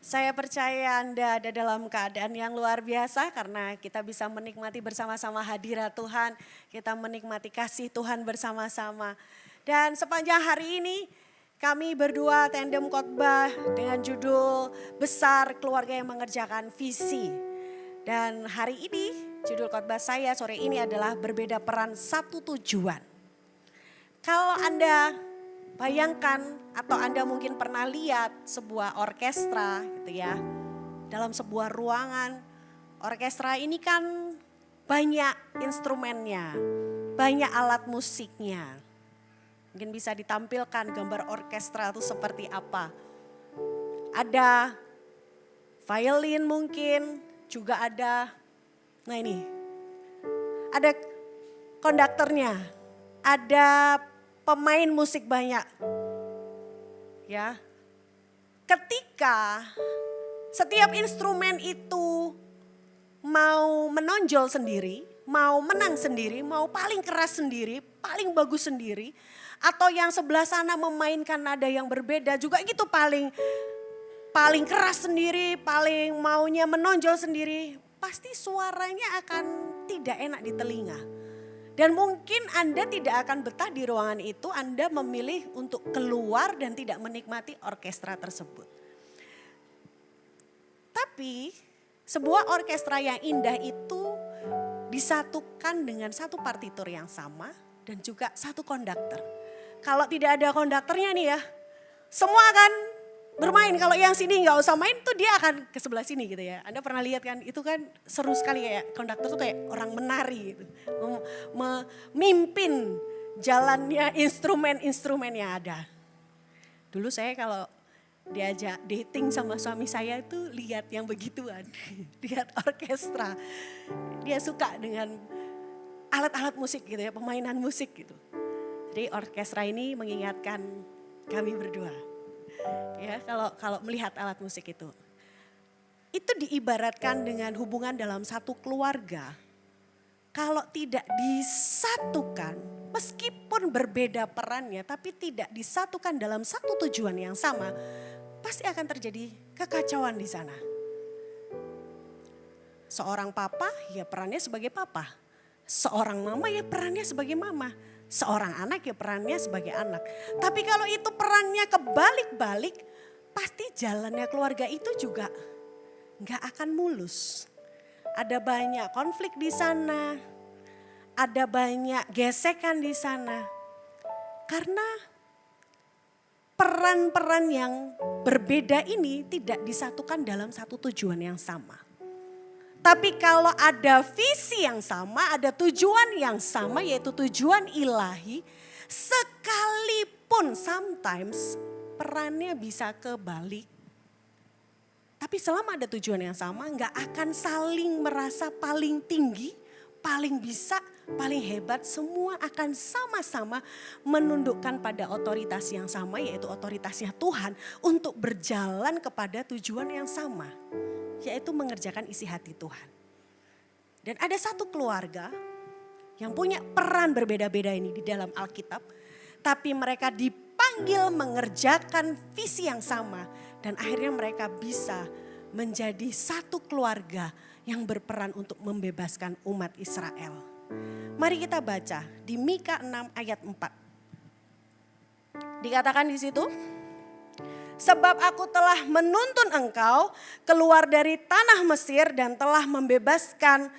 Saya percaya Anda ada dalam keadaan yang luar biasa karena kita bisa menikmati bersama-sama hadirat Tuhan. Kita menikmati kasih Tuhan bersama-sama. Dan sepanjang hari ini kami berdua tandem khotbah dengan judul besar keluarga yang mengerjakan visi. Dan hari ini judul khotbah saya sore ini adalah berbeda peran satu tujuan. Kalau Anda bayangkan atau Anda mungkin pernah lihat sebuah orkestra gitu ya. Dalam sebuah ruangan, orkestra ini kan banyak instrumennya, banyak alat musiknya. Mungkin bisa ditampilkan gambar orkestra itu seperti apa. Ada violin mungkin, juga ada, nah ini, ada konduktornya, ada pemain musik banyak. Ya. Ketika setiap instrumen itu mau menonjol sendiri, mau menang sendiri, mau paling keras sendiri, paling bagus sendiri, atau yang sebelah sana memainkan nada yang berbeda juga gitu paling keras sendiri, paling maunya menonjol sendiri, pasti suaranya akan tidak enak di telinga. Dan mungkin Anda tidak akan betah di ruangan itu, Anda memilih untuk keluar dan tidak menikmati orkestra tersebut. Tapi sebuah orkestra yang indah itu disatukan dengan satu partitur yang sama dan juga satu konduktor. Kalau tidak ada konduktornya nih ya, semua akan bermain. Kalau yang sini nggak usah main tuh dia akan ke sebelah sini gitu ya. Anda pernah lihat kan, itu kan seru sekali kayak konduktor tuh kayak orang menari gitu. Memimpin jalannya instrumen-instrumen yang ada. Dulu saya kalau diajak dating sama suami saya itu lihat yang begituan. Lihat orkestra. Dia suka dengan alat-alat musik gitu ya, permainan musik gitu. Jadi orkestra ini mengingatkan kami berdua. Ya, kalau melihat alat musik itu diibaratkan dengan hubungan dalam satu keluarga. Kalau tidak disatukan, meskipun berbeda perannya, tapi tidak disatukan dalam satu tujuan yang sama, pasti akan terjadi kekacauan di sana. Seorang papa ya perannya sebagai papa, seorang mama ya perannya sebagai mama. Seorang anak ya perannya sebagai anak. Tapi kalau itu perannya kebalik-balik, pasti jalannya keluarga itu juga nggak akan mulus. Ada banyak konflik di sana, ada banyak gesekan di sana. Karena peran-peran yang berbeda ini tidak disatukan dalam satu tujuan yang sama. Tapi kalau ada visi yang sama, ada tujuan yang sama yaitu tujuan ilahi, sekalipun sometimes perannya bisa kebalik. Tapi selama ada tujuan yang sama, nggak akan saling merasa paling tinggi, paling bisa, paling hebat. Semua akan sama-sama menundukkan pada otoritas yang sama yaitu otoritasnya Tuhan untuk berjalan kepada tujuan yang sama. Yaitu mengerjakan isi hati Tuhan. Dan ada satu keluarga yang punya peran berbeda-beda ini di dalam Alkitab. Tapi mereka dipanggil mengerjakan visi yang sama. Dan akhirnya mereka bisa menjadi satu keluarga yang berperan untuk membebaskan umat Israel. Mari kita baca di Mika 6 ayat 4. Dikatakan di situ. Sebab aku telah menuntun engkau keluar dari tanah Mesir dan telah membebaskan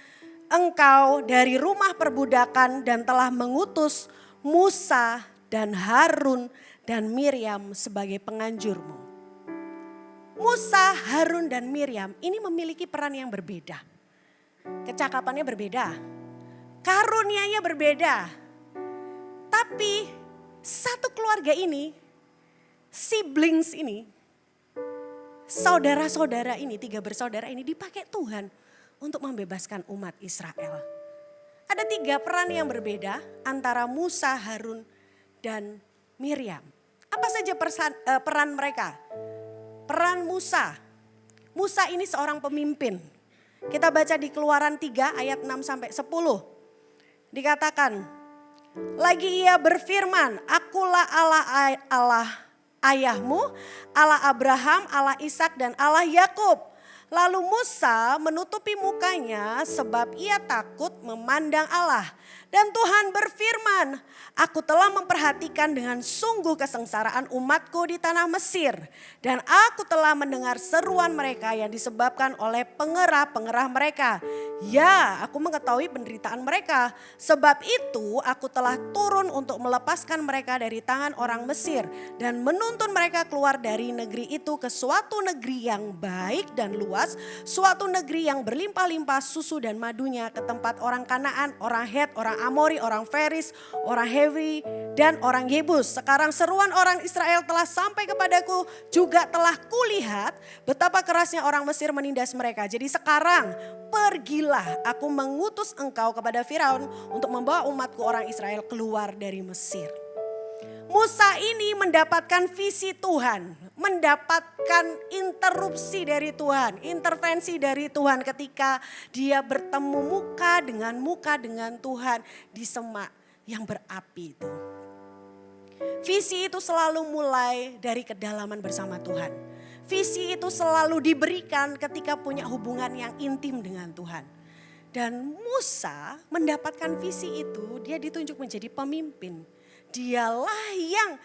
engkau dari rumah perbudakan dan telah mengutus Musa dan Harun dan Miriam sebagai penganjurmu. Musa, Harun dan Miriam ini memiliki peran yang berbeda. Kecakapannya berbeda, karunianya berbeda. Tapi satu keluarga ini, siblings ini, saudara-saudara ini, 3 bersaudara ini dipakai Tuhan untuk membebaskan umat Israel. Ada 3 peran yang berbeda antara Musa, Harun, dan Miriam. Apa saja peran mereka? Peran Musa. Musa ini seorang pemimpin. Kita baca di Keluaran 3 ayat 6 sampai 10. Dikatakan, lagi ia berfirman, akulah Allah ayahmu, Allah Abraham, Allah Ishak dan Allah Yakub. Lalu Musa menutupi mukanya sebab ia takut memandang Allah. Dan Tuhan berfirman, aku telah memperhatikan dengan sungguh kesengsaraan umatku di tanah Mesir. Dan aku telah mendengar seruan mereka yang disebabkan oleh pengerah-pengerah mereka. Ya, aku mengetahui penderitaan mereka. Sebab itu aku telah turun untuk melepaskan mereka dari tangan orang Mesir. Dan menuntun mereka keluar dari negeri itu ke suatu negeri yang baik dan luas. Suatu negeri yang berlimpah-limpah susu dan madunya, ke tempat orang Kanaan, orang Het, orang Amori, orang Feris, orang Hewi, dan orang Yebus. Sekarang seruan orang Israel telah sampai kepadaku, juga telah kulihat betapa kerasnya orang Mesir menindas mereka. Jadi sekarang pergilah, aku mengutus engkau kepada Firaun untuk membawa umatku orang Israel keluar dari Mesir. Musa ini mendapatkan visi Tuhan, mendapatkan interupsi dari Tuhan, intervensi dari Tuhan ketika dia bertemu muka dengan Tuhan di semak yang berapi itu. Visi itu selalu mulai dari kedalaman bersama Tuhan. Visi itu selalu diberikan ketika punya hubungan yang intim dengan Tuhan. Dan Musa mendapatkan visi itu, dia ditunjuk menjadi pemimpin. Dialah yang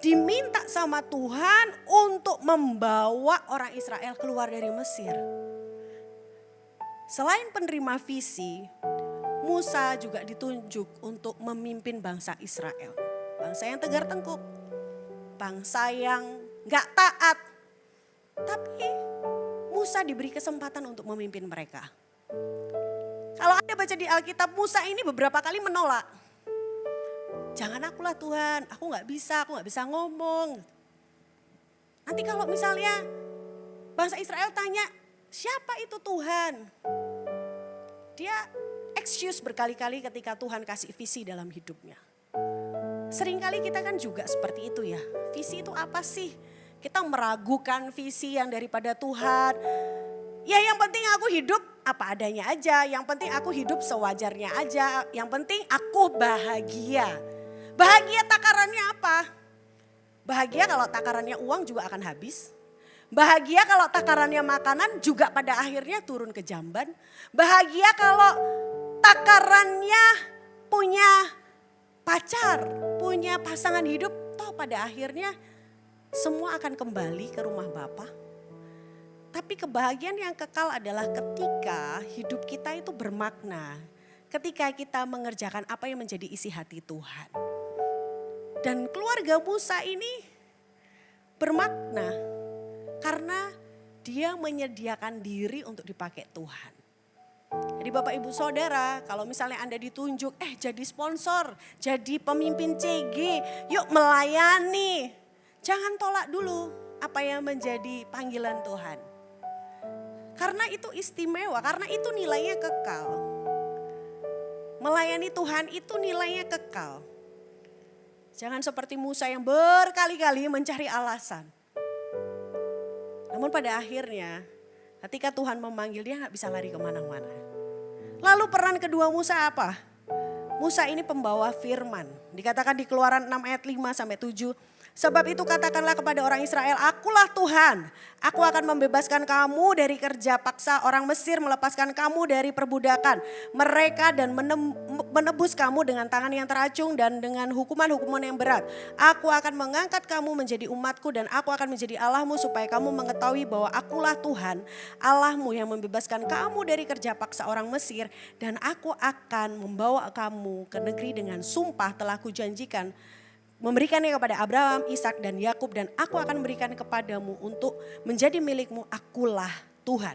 diminta sama Tuhan untuk membawa orang Israel keluar dari Mesir. Selain penerima visi, Musa juga ditunjuk untuk memimpin bangsa Israel. Bangsa yang tegar tengkuk, bangsa yang gak taat. Tapi Musa diberi kesempatan untuk memimpin mereka. Kalau Anda baca di Alkitab, Musa ini beberapa kali menolak. Jangan akulah Tuhan, aku gak bisa ngomong. Nanti kalau misalnya bangsa Israel tanya, siapa itu Tuhan? Dia excuse berkali-kali ketika Tuhan kasih visi dalam hidupnya. Seringkali kita kan juga seperti itu ya. Visi itu apa sih? Kita meragukan visi yang daripada Tuhan. Ya yang penting aku hidup apa adanya aja. Yang penting aku hidup sewajarnya aja. Yang penting aku bahagia. Bahagia takarannya apa? Bahagia kalau takarannya uang juga akan habis. Bahagia kalau takarannya makanan juga pada akhirnya turun ke jamban. Bahagia kalau takarannya punya pacar, punya pasangan hidup. Toh pada akhirnya semua akan kembali ke rumah Bapa. Tapi kebahagiaan yang kekal adalah ketika hidup kita itu bermakna. Ketika kita mengerjakan apa yang menjadi isi hati Tuhan. Dan keluarga Musa ini bermakna karena dia menyediakan diri untuk dipakai Tuhan. Jadi Bapak Ibu Saudara, kalau misalnya Anda ditunjuk, jadi sponsor, jadi pemimpin CG, yuk melayani. Jangan tolak dulu apa yang menjadi panggilan Tuhan. Karena itu istimewa, karena itu nilainya kekal. Melayani Tuhan itu nilainya kekal. Jangan seperti Musa yang berkali-kali mencari alasan. Namun pada akhirnya ketika Tuhan memanggil dia gak bisa lari kemana-mana. Lalu peran kedua Musa apa? Musa ini pembawa firman. Dikatakan di Keluaran 6 ayat 5 sampai 7. Sebab itu katakanlah kepada orang Israel, akulah Tuhan. Aku akan membebaskan kamu dari kerja paksa orang Mesir, melepaskan kamu dari perbudakan mereka dan menebus kamu dengan tangan yang teracung dan dengan hukuman-hukuman yang berat. Aku akan mengangkat kamu menjadi umatku dan aku akan menjadi Allahmu supaya kamu mengetahui bahwa akulah Tuhan Allahmu yang membebaskan kamu dari kerja paksa orang Mesir. Dan aku akan membawa kamu ke negeri dengan sumpah telah kujanjikan. Memberikannya kepada Abraham, Ishak dan Yakub dan aku akan memberikan kepadamu untuk menjadi milikmu, akulah Tuhan.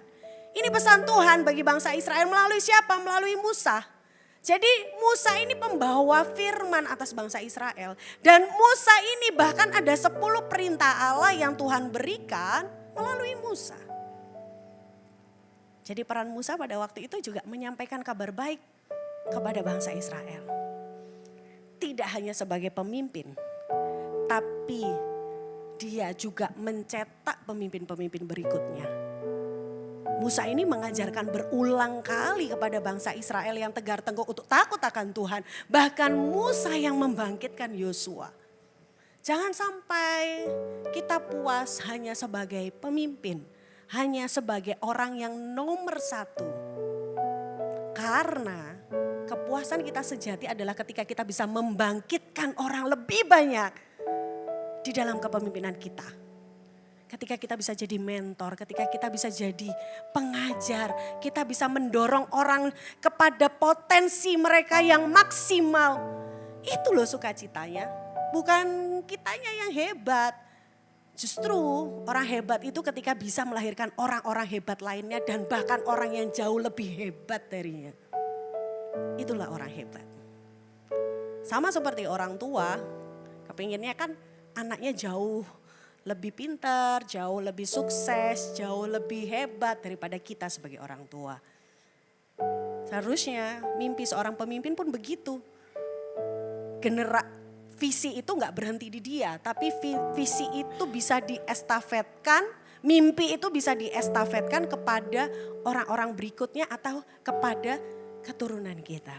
Ini pesan Tuhan bagi bangsa Israel melalui siapa? Melalui Musa. Jadi Musa ini pembawa firman atas bangsa Israel. Dan Musa ini bahkan ada 10 perintah Allah yang Tuhan berikan melalui Musa. Jadi peran Musa pada waktu itu juga menyampaikan kabar baik kepada bangsa Israel. Tidak hanya sebagai pemimpin, tapi dia juga mencetak pemimpin-pemimpin berikutnya. Musa ini mengajarkan berulang kali kepada bangsa Israel yang tegar tengkuk untuk takut akan Tuhan. Bahkan Musa yang membangkitkan Yosua. Jangan sampai kita puas hanya sebagai pemimpin, hanya sebagai orang yang nomor satu. Karena kepuasan kita sejati adalah ketika kita bisa membangkitkan orang lebih banyak di dalam kepemimpinan kita. Ketika kita bisa jadi mentor, ketika kita bisa jadi pengajar, kita bisa mendorong orang kepada potensi mereka yang maksimal. Itu loh sukacitanya, bukan kitanya yang hebat. Justru orang hebat itu ketika bisa melahirkan orang-orang hebat lainnya dan bahkan orang yang jauh lebih hebat darinya. Itulah orang hebat. Sama seperti orang tua, kepinginnya kan anaknya jauh lebih pintar, jauh lebih sukses, jauh lebih hebat daripada kita sebagai orang tua. Seharusnya mimpi seorang pemimpin pun begitu. Visi itu gak berhenti di dia, tapi visi itu bisa diestafetkan, mimpi itu bisa diestafetkan kepada orang-orang berikutnya atau kepada keturunan kita.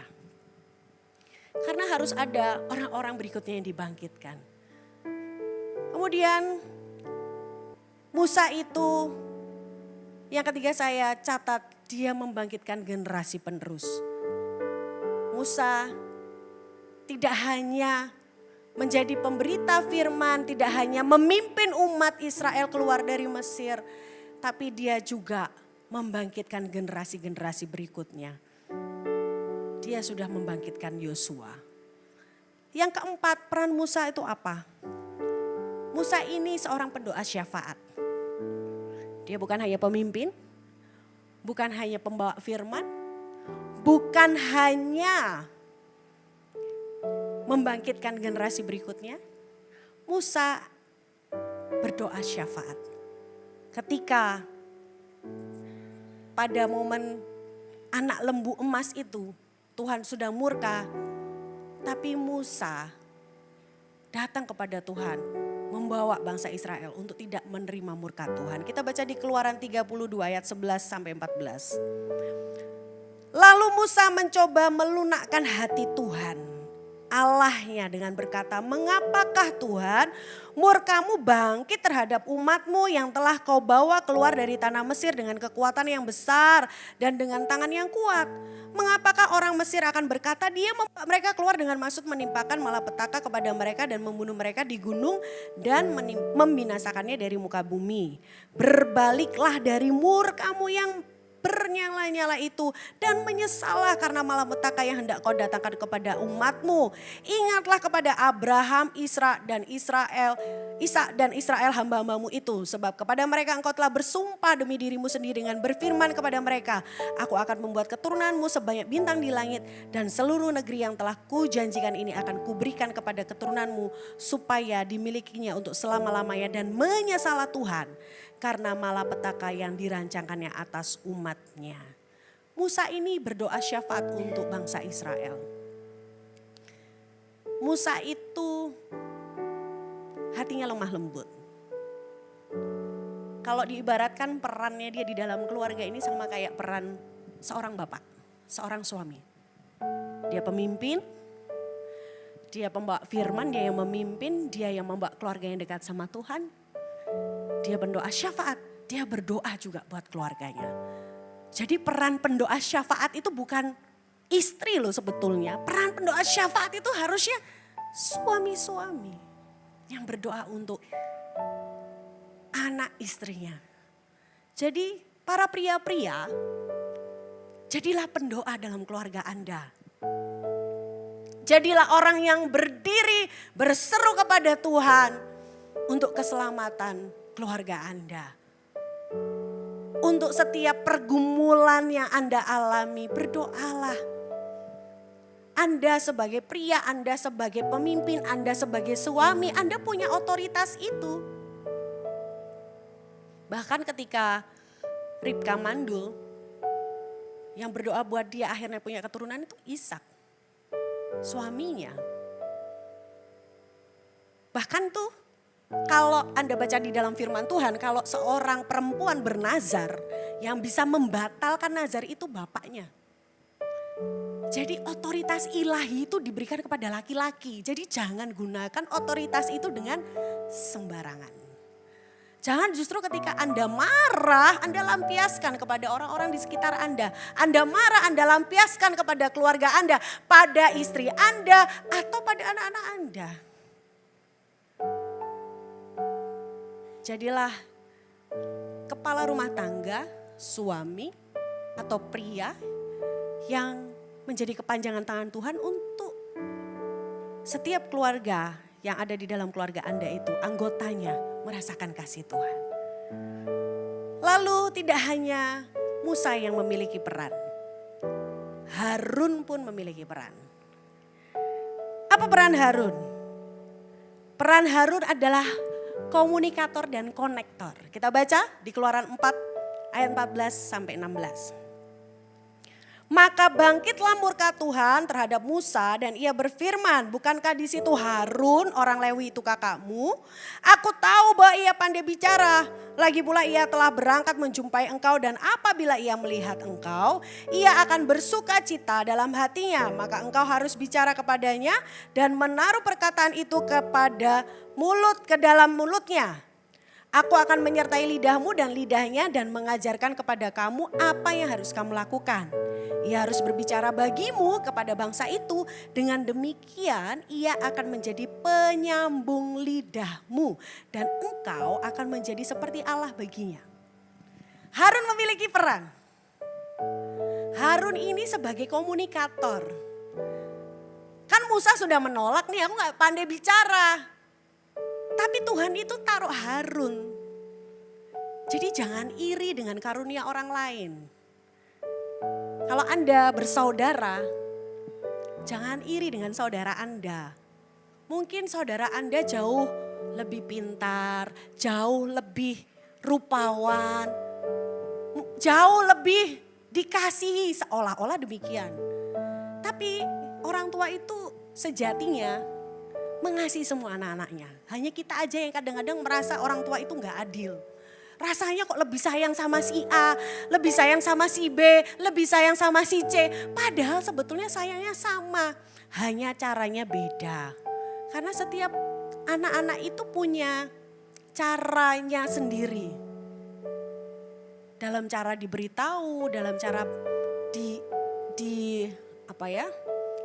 Karena harus ada orang-orang berikutnya yang dibangkitkan. Kemudian Musa itu yang ketiga saya catat, dia membangkitkan generasi penerus. Musa tidak hanya menjadi pemberita firman, tidak hanya memimpin umat Israel keluar dari Mesir, tapi dia juga membangkitkan generasi-generasi berikutnya. Dia sudah membangkitkan Yosua. Yang keempat, peran Musa itu apa? Musa ini seorang pendoa syafaat. Dia bukan hanya pemimpin, bukan hanya pembawa firman, bukan hanya membangkitkan generasi berikutnya. Musa berdoa syafaat. Ketika pada momen anak lembu emas itu Tuhan sudah murka, tapi Musa datang kepada Tuhan membawa bangsa Israel untuk tidak menerima murka Tuhan. Kita baca di Keluaran 32 ayat 11 sampai 14. Lalu Musa mencoba melunakkan hati Tuhan Allahnya dengan berkata, mengapakah Tuhan murkamu bangkit terhadap umatmu yang telah kau bawa keluar dari tanah Mesir dengan kekuatan yang besar dan dengan tangan yang kuat? Mengapakah orang Mesir akan berkata dia membawa mereka keluar dengan maksud menimpakan malapetaka kepada mereka dan membunuh mereka di gunung dan membinasakannya dari muka bumi? Berbaliklah dari murkamu yang bernyala-nyala itu dan menyesallah karena malapetaka yang hendak kau datangkan kepada umatmu. Ingatlah kepada Abraham, Ishak dan Israel hamba-hambamu itu, sebab kepada mereka engkau telah bersumpah demi dirimu sendiri dengan berfirman kepada mereka, aku akan membuat keturunanmu sebanyak bintang di langit dan seluruh negeri yang telah kujanjikan ini akan kuberikan kepada keturunanmu supaya dimilikinya untuk selama-lamanya, dan menyesallah Tuhan karena malapetaka yang dirancangkannya atas umatnya. Musa ini berdoa syafaat untuk bangsa Israel. Musa itu hatinya lemah lembut. Kalau diibaratkan perannya dia di dalam keluarga ini sama kayak peran seorang bapak, seorang suami. Dia pemimpin, dia pembawa firman, dia yang memimpin, dia yang membawa keluarga yang dekat sama Tuhan. Dia berdoa syafaat, dia berdoa juga buat keluarganya. Jadi peran pendoa syafaat itu bukan istri loh sebetulnya. Peran pendoa syafaat itu harusnya suami-suami yang berdoa untuk anak istrinya. Jadi para pria-pria, jadilah pendoa dalam keluarga Anda. Jadilah orang yang berdiri berseru kepada Tuhan untuk keselamatan keluarga Anda. Untuk setiap pergumulan yang Anda alami, berdoalah. Anda sebagai pria, Anda sebagai pemimpin, Anda sebagai suami, Anda punya otoritas itu. Bahkan ketika Ribka mandul, yang berdoa buat dia akhirnya punya keturunan itu Ishak, suaminya. Bahkan tuh kalau Anda baca di dalam firman Tuhan, kalau seorang perempuan bernazar, yang bisa membatalkan nazar itu bapaknya. Jadi otoritas ilahi itu diberikan kepada laki-laki. Jadi jangan gunakan otoritas itu dengan sembarangan. Jangan justru ketika Anda marah, Anda lampiaskan kepada orang-orang di sekitar Anda. Anda marah, Anda lampiaskan kepada keluarga Anda, pada istri Anda, atau pada anak-anak Anda. Jadilah kepala rumah tangga, suami atau pria yang menjadi kepanjangan tangan Tuhan untuk setiap keluarga yang ada di dalam keluarga Anda itu, anggotanya merasakan kasih Tuhan. Lalu tidak hanya Musa yang memiliki peran, Harun pun memiliki peran. Apa peran Harun? Peran Harun adalah komunikator dan konektor. Kita baca di Keluaran 4 ayat 14 sampai 16. Maka bangkitlah murka Tuhan terhadap Musa dan ia berfirman, bukankah di situ Harun orang Lewi itu kakakmu? Aku tahu bahwa ia pandai bicara. Lagi pula ia telah berangkat menjumpai engkau dan apabila ia melihat engkau, ia akan bersuka cita dalam hatinya. Maka engkau harus bicara kepadanya dan menaruh perkataan itu ke dalam mulutnya. Aku akan menyertai lidahmu dan lidahnya dan mengajarkan kepada kamu apa yang harus kamu lakukan. Ia harus berbicara bagimu kepada bangsa itu. Dengan demikian ia akan menjadi penyambung lidahmu. Dan engkau akan menjadi seperti Allah baginya. Harun memiliki peran. Harun ini sebagai komunikator. Kan Musa sudah menolak nih, aku gak pandai bicara. Tapi Tuhan itu taruh Harun. Jadi jangan iri dengan karunia orang lain. Kalau Anda bersaudara, jangan iri dengan saudara Anda. Mungkin saudara Anda jauh lebih pintar, jauh lebih rupawan, jauh lebih dikasihi, seolah-olah demikian. Tapi orang tua itu sejatinya mengasihi semua anak-anaknya. Hanya kita aja yang kadang-kadang merasa orang tua itu gak adil. Rasanya kok lebih sayang sama si A, lebih sayang sama si B, lebih sayang sama si C. Padahal sebetulnya sayangnya sama, hanya caranya beda. Karena setiap anak-anak itu punya caranya sendiri. Dalam cara diberitahu, dalam cara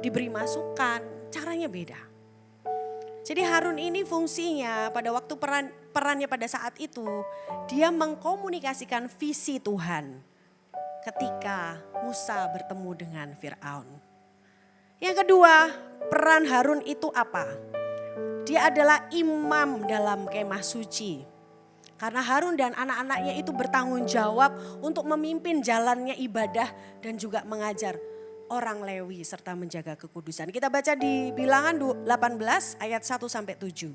diberi masukan, caranya beda. Jadi Harun ini fungsinya pada waktu perannya pada saat itu, dia mengkomunikasikan visi Tuhan ketika Musa bertemu dengan Firaun. Yang kedua, peran Harun itu apa? Dia adalah imam dalam kemah suci. Karena Harun dan anak-anaknya itu bertanggung jawab untuk memimpin jalannya ibadah dan juga mengajar orang Lewi serta menjaga kekudusan. Kita baca di Bilangan 18 ayat 1 sampai 7.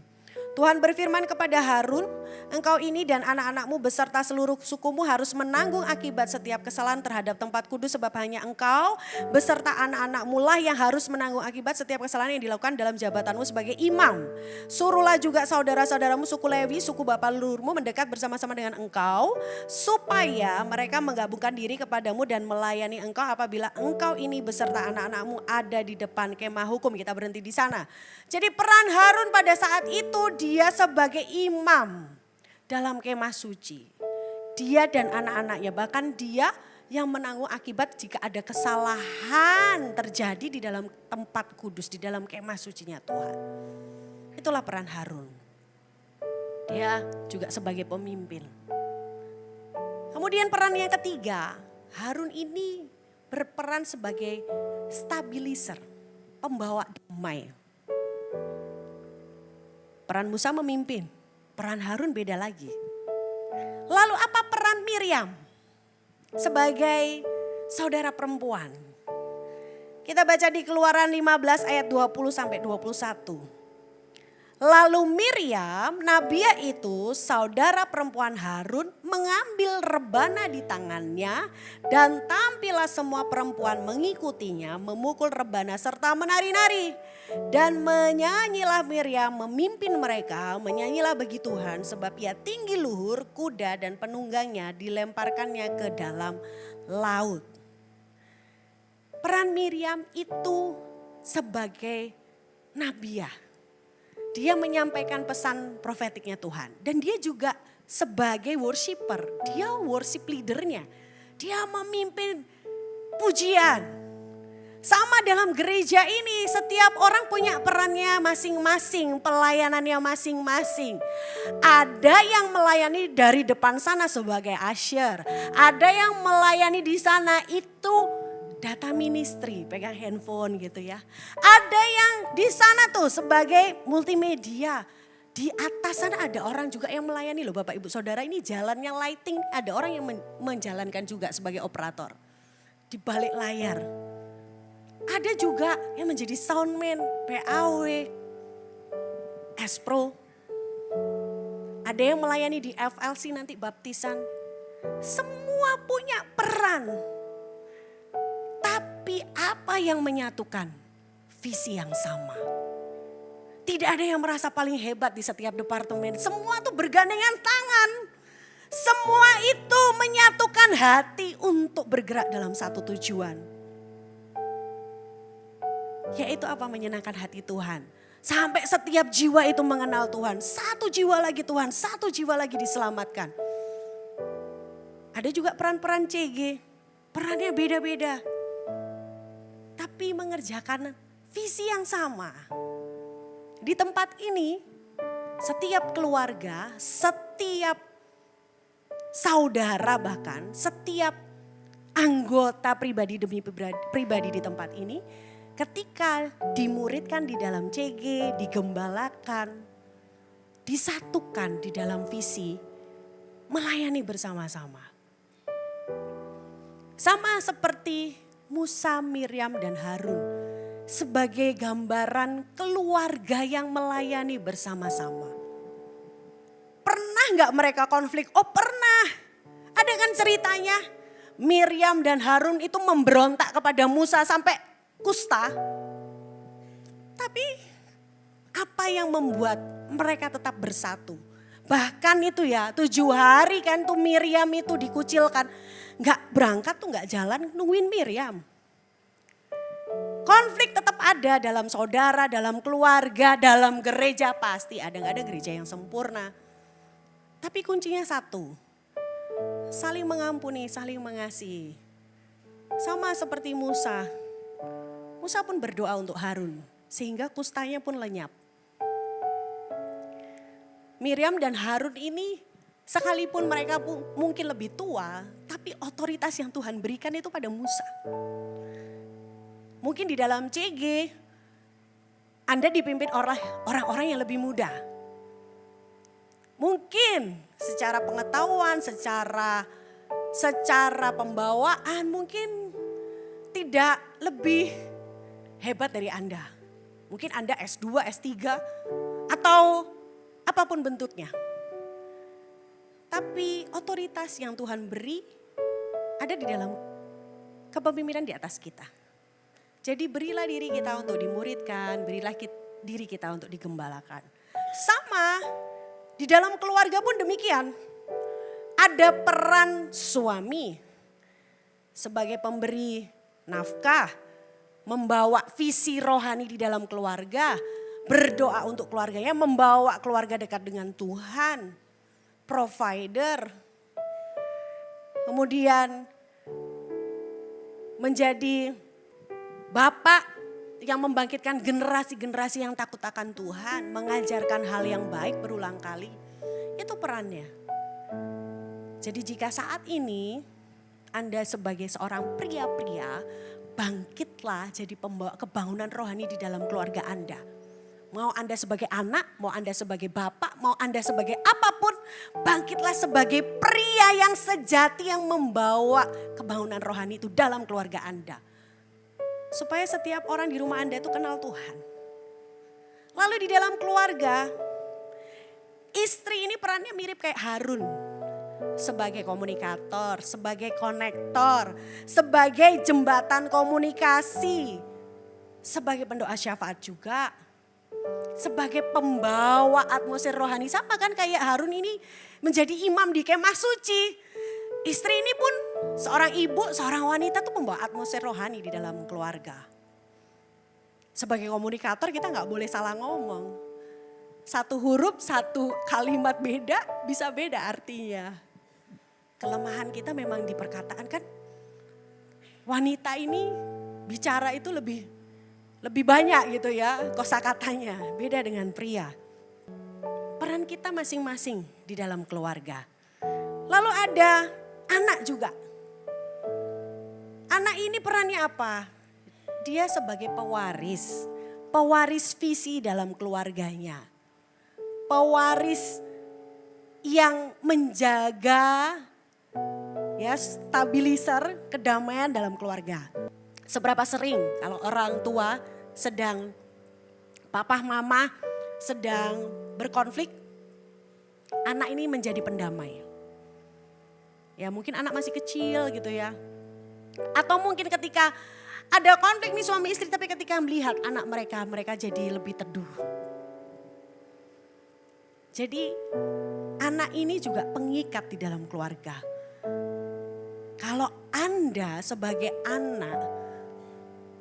Tuhan berfirman kepada Harun, engkau ini dan anak-anakmu beserta seluruh sukumu harus menanggung akibat setiap kesalahan terhadap tempat kudus sebab hanya engkau beserta anak-anakmu lah yang harus menanggung akibat setiap kesalahan yang dilakukan dalam jabatanmu sebagai imam. Suruhlah juga saudara-saudaramu suku Lewi, suku bapa leluhurmu mendekat bersama-sama dengan engkau supaya mereka menggabungkan diri kepadamu dan melayani engkau apabila engkau ini beserta anak-anakmu ada di depan kemah hukum. Kita berhenti di sana. Jadi peran Harun pada saat itu dia sebagai imam dalam kemah suci. Dia dan anak-anaknya, bahkan dia yang menanggung akibat jika ada kesalahan terjadi di dalam tempat kudus, di dalam kemah sucinya Tuhan. Itulah peran Harun. Dia juga sebagai pemimpin. Kemudian peran yang ketiga, Harun ini berperan sebagai stabilizer, pembawa damai. Peran Musa memimpin, peran Harun beda lagi. Lalu apa peran Miriam sebagai saudara perempuan? Kita baca di Keluaran 15 ayat 20 sampai 21. Lalu Miriam, nabiah itu, saudara perempuan Harun, mengambil rebana di tangannya dan tampillah semua perempuan mengikutinya memukul rebana serta menari-nari. Dan menyanyilah Miriam memimpin mereka, menyanyilah bagi Tuhan sebab ia tinggi luhur, kuda dan penunggangnya dilemparkannya ke dalam laut. Peran Miriam itu sebagai nabiah. Dia menyampaikan pesan profetiknya Tuhan. Dan dia juga sebagai worshiper, dia worship leadernya. Dia memimpin pujian. Sama dalam gereja ini, setiap orang punya perannya masing-masing, pelayanannya masing-masing. Ada yang melayani dari depan sana sebagai usher, ada yang melayani di sana itu data ministry, pegang handphone gitu ya. Ada yang di sana tuh sebagai multimedia. Di atas sana ada orang juga yang melayani loh Bapak Ibu Saudara, ini jalannya lighting, ada orang yang menjalankan juga sebagai operator. Di balik layar. Ada juga yang menjadi soundman, PAW, Espro. Ada yang melayani di FLC nanti baptisan. Semua punya peran. Tapi apa yang menyatukan? Visi yang sama. Tidak ada yang merasa paling hebat di setiap departemen. Semua tuh bergandengan tangan. Semua itu menyatukan hati untuk bergerak dalam satu tujuan. Yaitu apa? Menyenangkan hati Tuhan. Sampai setiap jiwa itu mengenal Tuhan. Satu jiwa lagi Tuhan, satu jiwa lagi diselamatkan. Ada juga peran-peran CG. Perannya beda-beda. Tapi mengerjakan visi yang sama. Di tempat ini, setiap keluarga, setiap saudara bahkan, setiap anggota pribadi demi pribadi di tempat ini, ketika dimuridkan di dalam CG, digembalakan, disatukan di dalam visi, melayani bersama-sama. Sama seperti Musa, Miriam, dan Harun sebagai gambaran keluarga yang melayani bersama-sama. Pernah gak mereka konflik? Oh pernah. Ada kan ceritanya Miriam dan Harun itu memberontak kepada Musa sampai kusta. Tapi apa yang membuat mereka tetap bersatu? Bahkan itu ya 7 hari kan tuh Miriam itu dikucilkan. Gak berangkat tuh gak jalan nungguin Miriam. Konflik tetap ada dalam saudara, dalam keluarga, dalam gereja pasti ada. Gak ada gereja yang sempurna. Tapi kuncinya satu. Saling mengampuni, saling mengasihi. Sama seperti Musa. Musa pun berdoa untuk Harun, sehingga kustanya pun lenyap. Miriam dan Harun ini, sekalipun mereka mungkin lebih tua, tapi otoritas yang Tuhan berikan itu pada Musa. Mungkin di dalam CG, Anda dipimpin oleh orang-orang yang lebih muda. Mungkin secara pengetahuan, secara pembawaan mungkin tidak lebih hebat dari Anda. Mungkin Anda S2, S3 atau apapun bentuknya. Tapi otoritas yang Tuhan beri ada di dalam kepemimpinan di atas kita. Jadi berilah diri kita untuk dimuridkan, berilah diri kita untuk digembalakan. Sama di dalam keluarga pun demikian. Ada peran suami sebagai pemberi nafkah, membawa visi rohani di dalam keluarga, berdoa untuk keluarganya, membawa keluarga dekat dengan Tuhan, provider, kemudian menjadi bapak yang membangkitkan generasi-generasi yang takut akan Tuhan, mengajarkan hal yang baik berulang kali, itu perannya. Jadi jika saat ini Anda sebagai seorang pria-pria, bangkitlah jadi pembawa kebangunan rohani di dalam keluarga Anda. Mau Anda sebagai anak, mau Anda sebagai bapak, mau Anda sebagai apapun, bangkitlah sebagai pria yang sejati yang membawa kebangunan rohani itu dalam keluarga Anda. Supaya setiap orang di rumah Anda itu kenal Tuhan. Lalu di dalam keluarga, istri ini perannya mirip kayak Harun. Sebagai komunikator, sebagai konektor, sebagai jembatan komunikasi. Sebagai pendoa syafaat juga. Sebagai pembawa atmosfer rohani. Sama kan kayak Harun ini menjadi imam di kemah suci. Istri ini pun seorang ibu, seorang wanita tuh membawa atmosfer rohani di dalam keluarga. Sebagai komunikator kita nggak boleh salah ngomong. Satu huruf, satu kalimat beda, bisa beda artinya. Kelemahan kita memang di perkataan kan. Wanita ini bicara itu lebih banyak gitu ya kosakatanya. Beda dengan pria. Peran kita masing-masing di dalam keluarga. Lalu ada anak juga. Anak ini perannya apa? Dia sebagai pewaris. Pewaris visi dalam keluarganya. Pewaris yang menjaga ya stabilizer kedamaian dalam keluarga. Seberapa sering kalau orang tua sedang papa mama sedang berkonflik, anak ini menjadi pendamai. Ya mungkin anak masih kecil gitu ya. Atau mungkin ketika ada konflik nih suami istri tapi ketika melihat anak mereka jadi lebih teduh. Jadi anak ini juga pengikat di dalam keluarga. Kalau Anda sebagai anak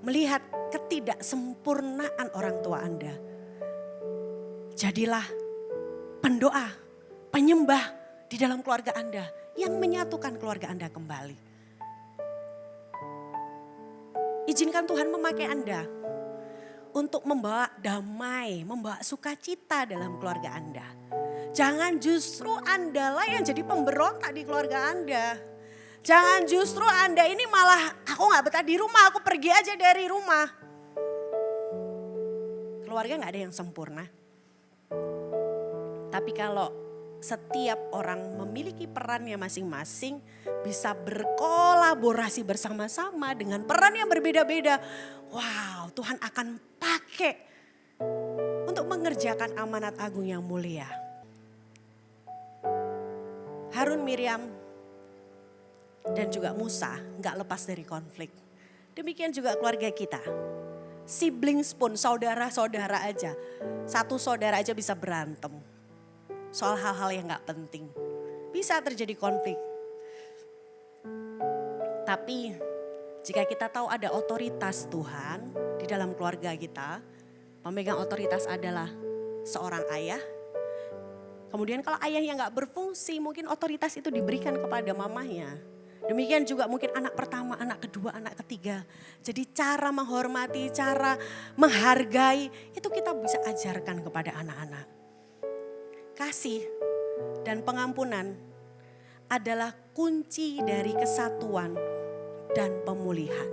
melihat ketidaksempurnaan orang tua Anda, jadilah pendoa, penyembah di dalam keluarga Anda yang menyatukan keluarga Anda kembali. Izinkan Tuhan memakai Anda untuk membawa damai, membawa sukacita dalam keluarga Anda. Jangan justru Anda lah yang jadi pemberontak di keluarga Anda. Jangan justru Anda ini malah aku gak betah di rumah, aku pergi aja dari rumah. Keluarga gak ada yang sempurna. Tapi kalau setiap orang memiliki perannya masing-masing, bisa berkolaborasi bersama-sama dengan peran yang berbeda-beda. Wow, Tuhan akan pakai untuk mengerjakan amanat agung yang mulia. Harun, Miriam, dan juga Musa gak lepas dari konflik. Demikian juga keluarga kita. Siblings pun, saudara-saudara aja. Satu saudara aja bisa berantem. Soal hal-hal yang gak penting. Bisa terjadi konflik. Tapi jika kita tahu ada otoritas Tuhan di dalam keluarga kita. Pemegang otoritas adalah seorang ayah. Kemudian kalau ayah yang gak berfungsi mungkin otoritas itu diberikan kepada mamahnya. Demikian juga mungkin anak pertama, anak kedua, anak ketiga. Jadi cara menghormati, cara menghargai itu kita bisa ajarkan kepada anak-anak. Kasih dan pengampunan adalah kunci dari kesatuan dan pemulihan.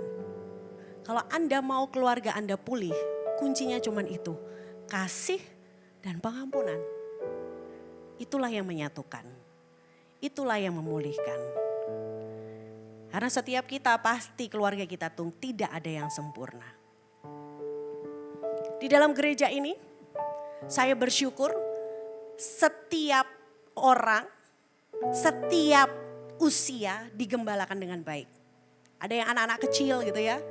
Kalau Anda mau keluarga Anda pulih, kuncinya cuma itu. Kasih dan pengampunan. Itulah yang menyatukan. Itulah yang memulihkan. Karena setiap kita pasti keluarga kita tuh tidak ada yang sempurna. Di dalam gereja ini saya bersyukur setiap orang, setiap usia digembalakan dengan baik. Ada yang anak-anak kecil gitu ya.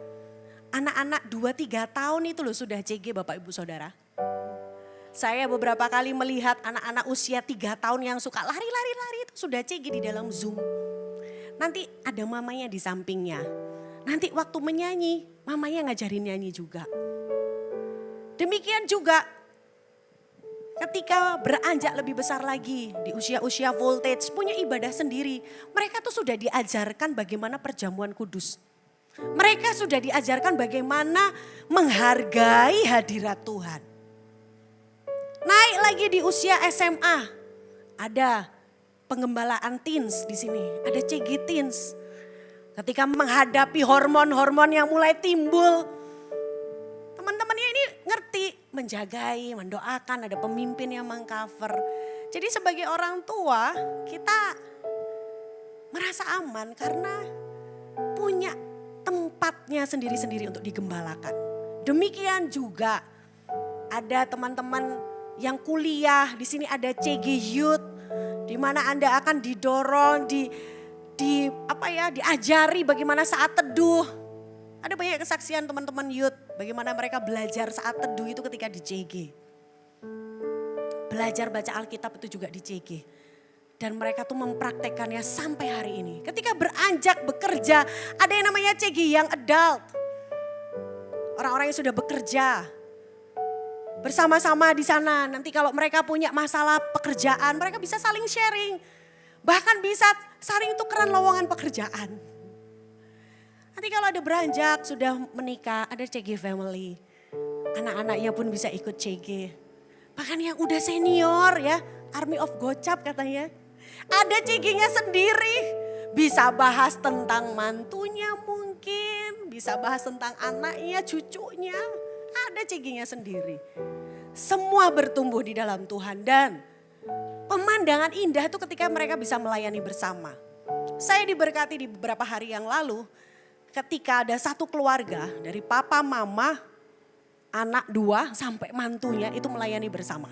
Anak-anak 2-3 tahun itu loh sudah CG Bapak Ibu Saudara. Saya beberapa kali melihat anak-anak usia 3 tahun yang suka lari-lari itu sudah CG di dalam Zoom. Nanti ada mamanya di sampingnya. Nanti waktu menyanyi, mamanya ngajarin nyanyi juga. Demikian juga ketika beranjak lebih besar lagi di usia-usia voltage punya ibadah sendiri. Mereka tuh sudah diajarkan bagaimana perjamuan kudus. Mereka sudah diajarkan bagaimana menghargai hadirat Tuhan. Naik lagi di usia SMA, ada penggembalaan teens di sini, ada CG teens. Ketika menghadapi hormon-hormon yang mulai timbul, teman-temannya ini ngerti, menjagai, mendoakan, ada pemimpin yang mengcover. Jadi sebagai orang tua kita merasa aman karena punya tempatnya sendiri-sendiri untuk digembalakan. Demikian juga ada teman-teman yang kuliah, di sini ada CG Youth, di mana Anda akan didorong, diajari bagaimana saat teduh. Ada banyak kesaksian teman-teman youth, bagaimana mereka belajar saat teduh itu ketika di CG. Belajar baca Alkitab itu juga di CG. Dan mereka tuh mempraktekannya sampai hari ini. Ketika beranjak bekerja, ada yang namanya CG yang adult. Orang-orang yang sudah bekerja bersama-sama di sana. Nanti kalau mereka punya masalah pekerjaan, mereka bisa saling sharing. Bahkan bisa saling tukeran lowongan pekerjaan. Nanti kalau ada beranjak, sudah menikah, ada CG family. Anak-anaknya pun bisa ikut CG. Bahkan yang udah senior ya, Army of Gocap katanya. Ada CG-nya sendiri. Bisa bahas tentang mantunya mungkin. Bisa bahas tentang anaknya, cucunya. Ada CG-nya sendiri. Semua bertumbuh di dalam Tuhan. Dan pemandangan indah itu ketika mereka bisa melayani bersama. Saya diberkati di beberapa hari yang lalu. Ketika ada satu keluarga dari papa, mama, anak 2 sampai mantunya itu melayani bersama.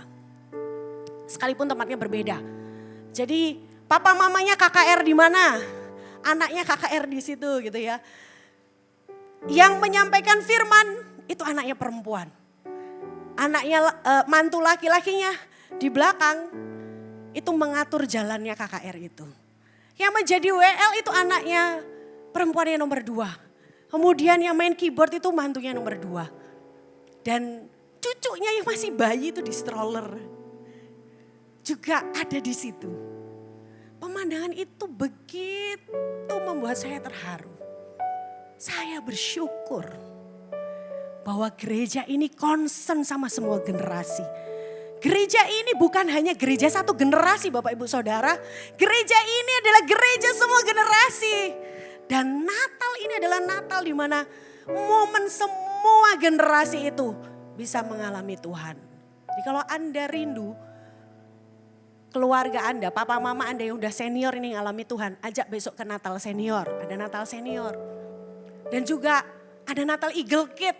Sekalipun tempatnya berbeda. Jadi papa mamanya KKR di mana? Anaknya KKR di situ gitu ya. Yang menyampaikan firman itu anaknya perempuan. Anaknya mantu laki-lakinya di belakang itu mengatur jalannya KKR itu. Yang menjadi WL itu anaknya perempuan yang nomor 2. Kemudian yang main keyboard itu mantunya nomor 2. Dan cucunya yang masih bayi itu di stroller. Juga ada di situ. Pemandangan itu begitu membuat saya terharu. Saya bersyukur bahwa gereja ini concern sama semua generasi. Gereja ini bukan hanya gereja satu generasi Bapak Ibu Saudara. Gereja ini adalah gereja semua generasi. Dan Natal ini adalah Natal di mana momen semua generasi itu bisa mengalami Tuhan. Jadi kalau Anda rindu, keluarga Anda, papa mama Anda yang udah senior ini ngalami Tuhan, ajak besok ke Natal senior. Ada Natal senior. Dan juga ada Natal Eagle Kid.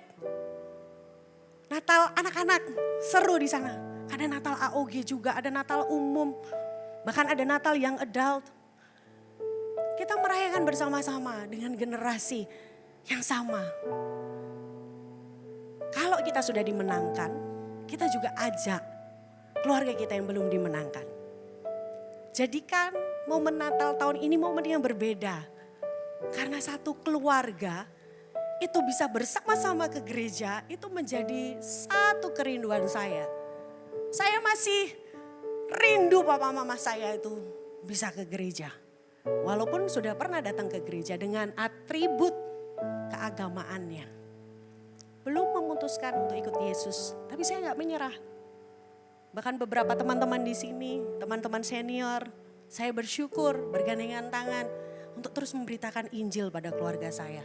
Natal anak-anak seru di sana. Ada Natal AOG juga, ada Natal umum. Bahkan ada Natal yang adult. Kita merayakan bersama-sama dengan generasi yang sama. Kalau kita sudah dimenangkan, kita juga ajak keluarga kita yang belum dimenangkan. Jadikan momen Natal tahun ini momen yang berbeda. Karena satu keluarga itu bisa bersama-sama ke gereja, itu menjadi satu kerinduan saya. Saya masih rindu papa mama saya itu bisa ke gereja. Walaupun sudah pernah datang ke gereja dengan atribut keagamaannya. Belum memutuskan untuk ikut Yesus, tapi saya gak menyerah. Bahkan beberapa teman-teman di sini, teman-teman senior, saya bersyukur bergandengan tangan untuk terus memberitakan Injil pada keluarga saya.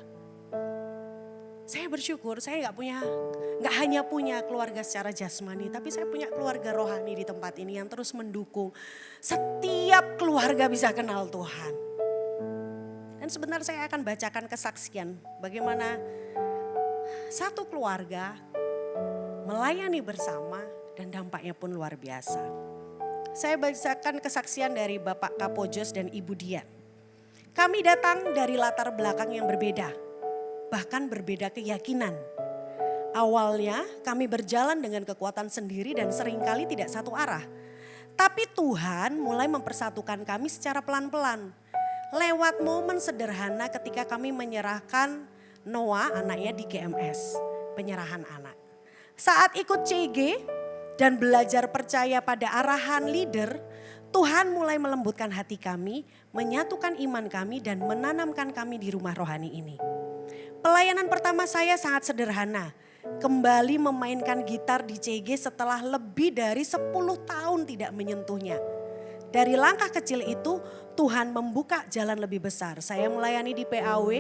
Saya bersyukur saya gak hanya punya keluarga secara jasmani, tapi saya punya keluarga rohani di tempat ini yang terus mendukung. Setiap keluarga bisa kenal Tuhan. Dan sebentar saya akan bacakan kesaksian bagaimana satu keluarga melayani bersama dan dampaknya pun luar biasa. Saya bacakan kesaksian dari Bapak Kapojos dan Ibu Dian. Kami datang dari latar belakang yang berbeda, bahkan berbeda keyakinan. Awalnya kami berjalan dengan kekuatan sendiri dan seringkali tidak satu arah. Tapi Tuhan mulai mempersatukan kami secara pelan-pelan. Lewat momen sederhana ketika kami menyerahkan Noah anaknya di GMS, penyerahan anak. Saat ikut CG dan belajar percaya pada arahan leader, Tuhan mulai melembutkan hati kami, menyatukan iman kami dan menanamkan kami di rumah rohani ini. Pelayanan pertama saya sangat sederhana, kembali memainkan gitar di CG setelah lebih dari 10 tahun tidak menyentuhnya. Dari langkah kecil itu Tuhan membuka jalan lebih besar. Saya melayani di PAW,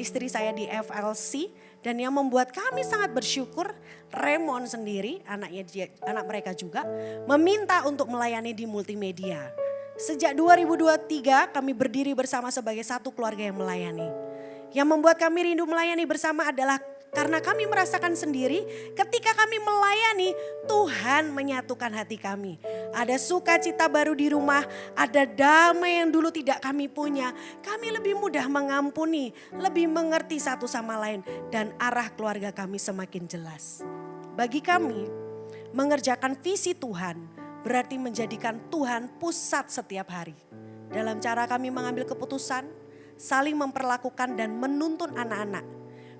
istri saya di FLC. Dan yang membuat kami sangat bersyukur, Raymond sendiri, anak mereka juga, meminta untuk melayani di multimedia. Sejak 2023 kami berdiri bersama sebagai satu keluarga yang melayani. Yang membuat kami rindu melayani bersama adalah karena kami merasakan sendiri ketika kami melayani, Tuhan menyatukan hati kami. Ada sukacita baru di rumah, ada damai yang dulu tidak kami punya. Kami lebih mudah mengampuni, lebih mengerti satu sama lain. Dan arah keluarga kami semakin jelas. Bagi kami, mengerjakan visi Tuhan berarti menjadikan Tuhan pusat setiap hari. Dalam cara kami mengambil keputusan, saling memperlakukan dan menuntun anak-anak.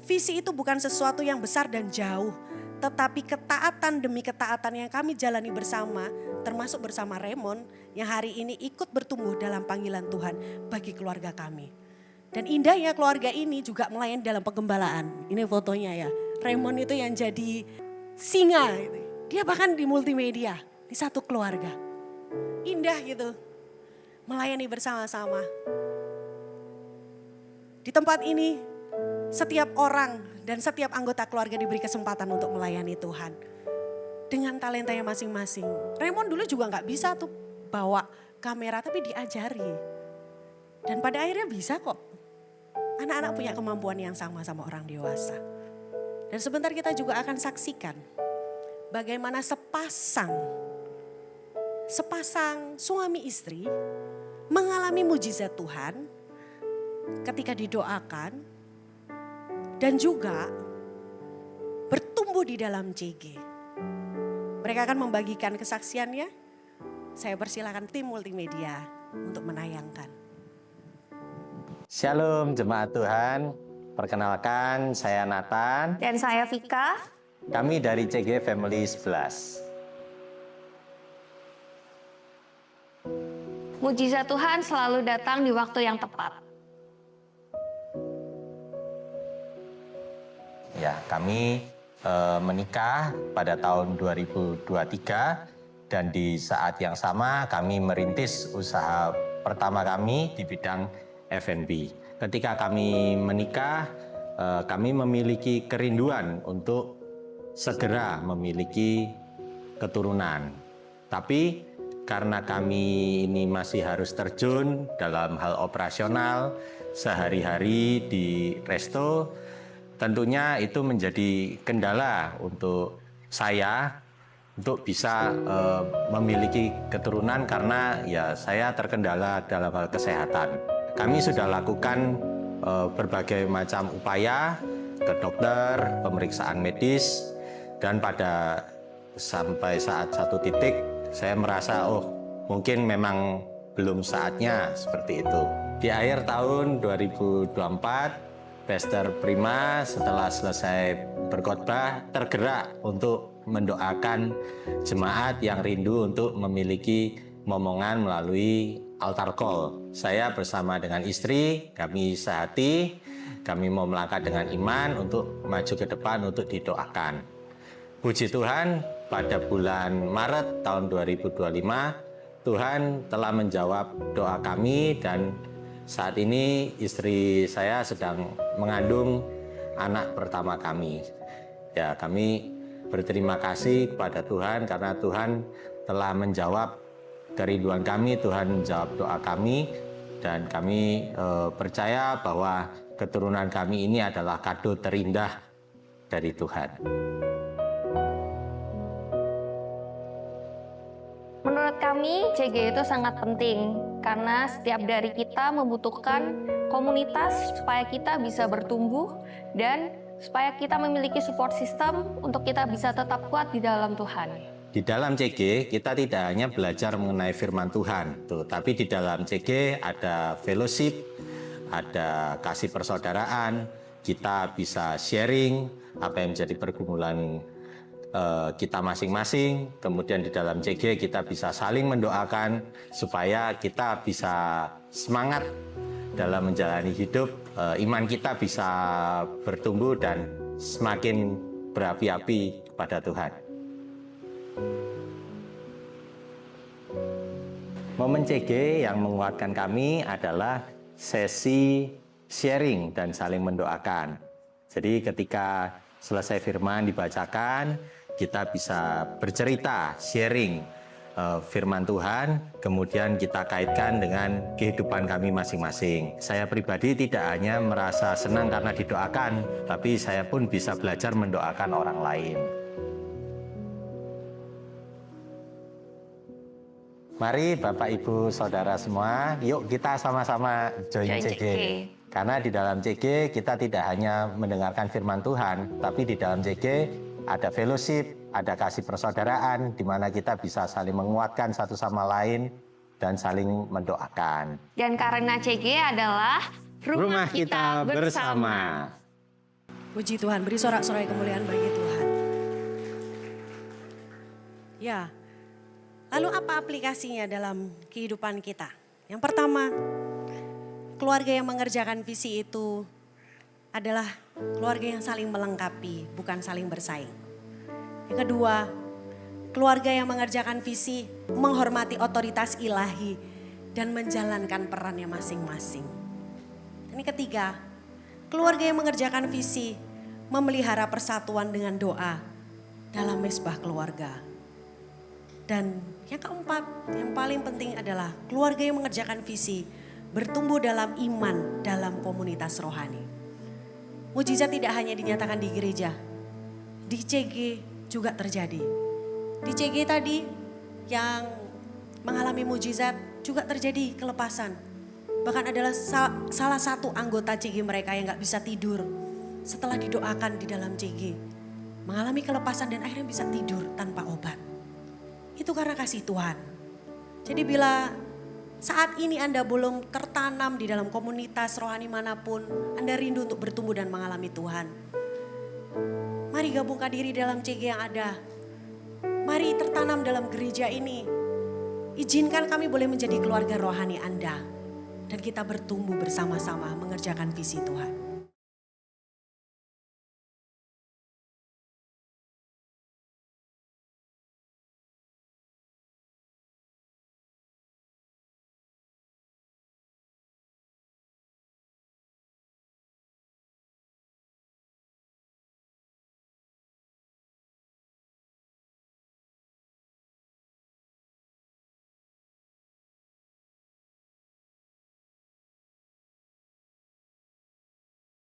Visi itu bukan sesuatu yang besar dan jauh, tetapi ketaatan demi ketaatan yang kami jalani bersama, termasuk bersama Raymond yang hari ini ikut bertumbuh dalam panggilan Tuhan bagi keluarga kami. Dan indahnya keluarga ini juga melayani dalam penggembalaan. Ini fotonya ya, Raymond itu yang jadi singa. Dia bahkan di multimedia, di satu keluarga. Indah gitu, melayani bersama-sama. Di tempat ini, setiap orang dan setiap anggota keluarga diberi kesempatan untuk melayani Tuhan. Dengan talentanya masing-masing. Raymond dulu juga gak bisa tuh bawa kamera, tapi diajari. Dan pada akhirnya bisa kok. Anak-anak punya kemampuan yang sama orang dewasa. Dan sebentar kita juga akan saksikan bagaimana sepasang suami istri mengalami mujizat Tuhan ketika didoakan dan juga bertumbuh di dalam CG. Mereka akan membagikan kesaksiannya. Saya persilakan tim multimedia untuk menayangkan. Shalom jemaat Tuhan, perkenalkan saya Nathan. Dan saya Vika. Kami dari CG Family 11. Mujizat Tuhan selalu datang di waktu yang tepat. Ya, kami menikah pada tahun 2023 dan di saat yang sama kami merintis usaha pertama kami di bidang F&B. Ketika kami menikah, kami memiliki kerinduan untuk segera memiliki keturunan. Tapi karena kami ini masih harus terjun dalam hal operasional sehari-hari di resto, tentunya itu menjadi kendala untuk saya untuk bisa memiliki keturunan karena ya saya terkendala dalam hal kesehatan. Kami sudah lakukan berbagai macam upaya ke dokter, pemeriksaan medis, dan pada sampai saat satu titik saya merasa mungkin memang belum saatnya seperti itu. Di akhir tahun 2024, Pastor Prima setelah selesai berkhotbah tergerak untuk mendoakan jemaat yang rindu untuk memiliki momongan melalui altar call. Saya bersama dengan istri, kami sehati, kami mau melangkah dengan iman untuk maju ke depan untuk didoakan. Puji Tuhan, pada bulan Maret tahun 2025, Tuhan telah menjawab doa kami dan saat ini istri saya sedang mengandung anak pertama kami. Ya, kami berterima kasih kepada Tuhan karena Tuhan telah menjawab kerinduan kami, Tuhan menjawab doa kami, dan kami percaya bahwa keturunan kami ini adalah kado terindah dari Tuhan. Menurut kami, CG itu sangat penting karena setiap dari kita membutuhkan komunitas supaya kita bisa bertumbuh dan supaya kita memiliki support system untuk kita bisa tetap kuat di dalam Tuhan. Di dalam CG kita tidak hanya belajar mengenai firman Tuhan, tapi di dalam CG ada fellowship, ada kasih persaudaraan, kita bisa sharing apa yang menjadi pergumulan kita masing-masing. Kemudian di dalam CG kita bisa saling mendoakan supaya kita bisa semangat dalam menjalani hidup, iman kita bisa bertumbuh dan semakin berapi-api kepada Tuhan. Momen CG yang menguatkan kami adalah sesi sharing dan saling mendoakan. Jadi ketika selesai firman dibacakan, kita bisa bercerita, sharing firman Tuhan, kemudian kita kaitkan dengan kehidupan kami masing-masing. Saya pribadi tidak hanya merasa senang karena didoakan, tapi saya pun bisa belajar mendoakan orang lain. Mari Bapak Ibu Saudara semua, yuk kita sama-sama join CG. Karena di dalam CG kita tidak hanya mendengarkan firman Tuhan, tapi di dalam CG ada fellowship, ada kasih persaudaraan di mana kita bisa saling menguatkan satu sama lain dan saling mendoakan. Dan karena CG adalah rumah kita bersama. Puji Tuhan, beri sorak-sorai kemuliaan bagi Tuhan. Ya, lalu apa aplikasinya dalam kehidupan kita? Yang pertama, keluarga yang mengerjakan visi itu adalah keluarga yang saling melengkapi, bukan saling bersaing. Yang kedua, keluarga yang mengerjakan visi menghormati otoritas ilahi dan menjalankan perannya masing-masing. Ini ketiga, keluarga yang mengerjakan visi memelihara persatuan dengan doa dalam mezbah keluarga. Dan yang keempat, yang paling penting adalah keluarga yang mengerjakan visi bertumbuh dalam iman dalam komunitas rohani. Mujizat tidak hanya dinyatakan di gereja, di CG juga terjadi. Di CG tadi yang mengalami mujizat juga terjadi kelepasan. Bahkan adalah salah satu anggota CG mereka yang gak bisa tidur setelah didoakan di dalam CG. Mengalami kelepasan dan akhirnya bisa tidur tanpa obat. Itu karena kasih Tuhan. Jadi bila saat ini Anda belum tertanam di dalam komunitas rohani manapun, Anda rindu untuk bertumbuh dan mengalami Tuhan. Mari gabungkan diri dalam CG yang ada. Mari tertanam dalam gereja ini. Izinkan kami boleh menjadi keluarga rohani Anda. Dan kita bertumbuh bersama-sama mengerjakan visi Tuhan.